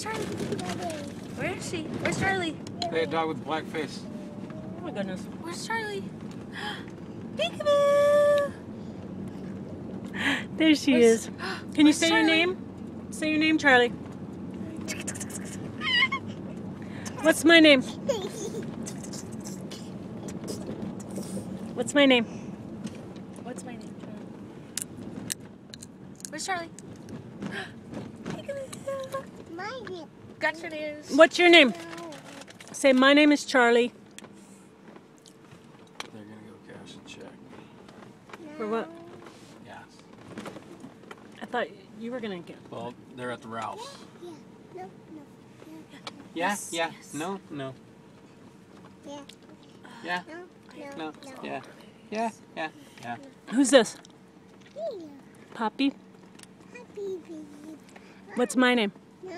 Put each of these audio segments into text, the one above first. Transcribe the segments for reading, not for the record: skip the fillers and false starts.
Where's Charlie? Where is she? Where's Charlie? Hey, a dog with a black face. Oh my goodness. Where's Charlie? Peekaboo! There she is. Can you say your name? Say your name, Charlie. What's my name? What's my name? What's my name? Where's Charlie? My name. Gotcha it is. What's your name? Say, my name is Charlie. They're gonna go cash and check. For what? Yes. I thought you were gonna get. Well, they're at the Ralph's. Yeah. No. Yeah, Yes, yeah. yes. No, no. Yeah. Yeah, No. no. Yeah. Yeah, yeah, yeah. Who's this? Yeah. Poppy? Happy baby. What's my name? No.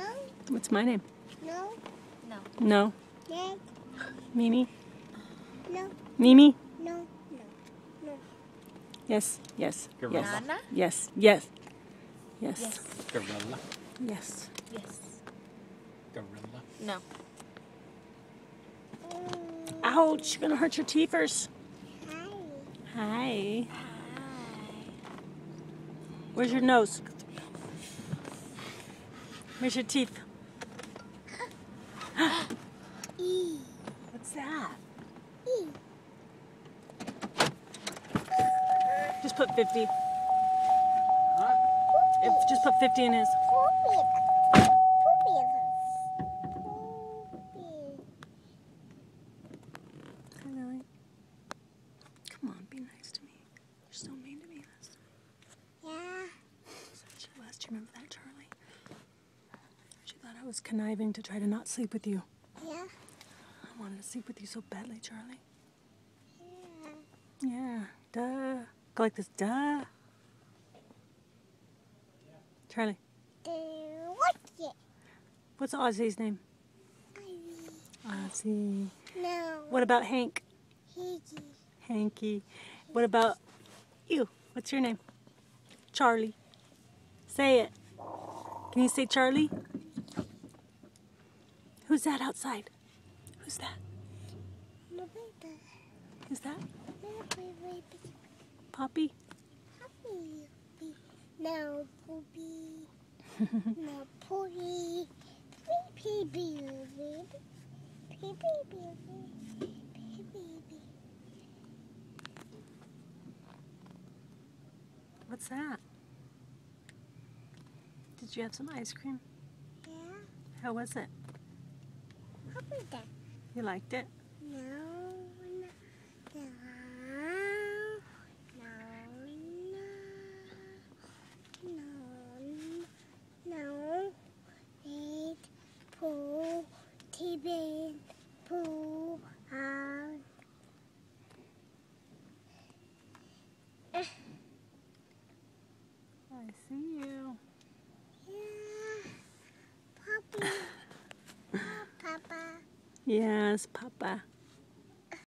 What's my name? No. No. No. Yes. Mimi? No. Mimi? No. Yes. Yes. Gorilla. Yes. Nana? Yes. Yes. Yes. Yes. Gorilla. Yes. Yes. Gorilla. No. Ouch! You're gonna hurt your teethers. Hi. Hi. Where's your nose? Where's your teeth? E. What's that? E. Just put 50. Just put 50 in his. Hi, Lily. Come on, be nice to me. You're so mean to me last time. Yeah. She was. Do you remember that, Charlie? She thought I was conniving to try to not sleep with you. Yeah. I wanted to sleep with you so badly, Charlie. Yeah. Yeah. Duh. Go like this. Duh. Charlie, What's it? what's Ozzy's name? Ivy. Ozzy. No. What about Hank? Higgy. Hanky. What about you? What's your name? Charlie. Say it. Can you say Charlie? Who's that outside? Who's that? No baby. Who's that? No baby. Poppy? Happy. No poopy. No poopy. Pee baby. Pee baby. Pee baby. What's that? Did you have some ice cream? Yeah. How was it? Happy that. You liked it? No. Eat, poo, T-Bane, poo, I see you. Yeah. Poppy. Papa. Yes, Papa.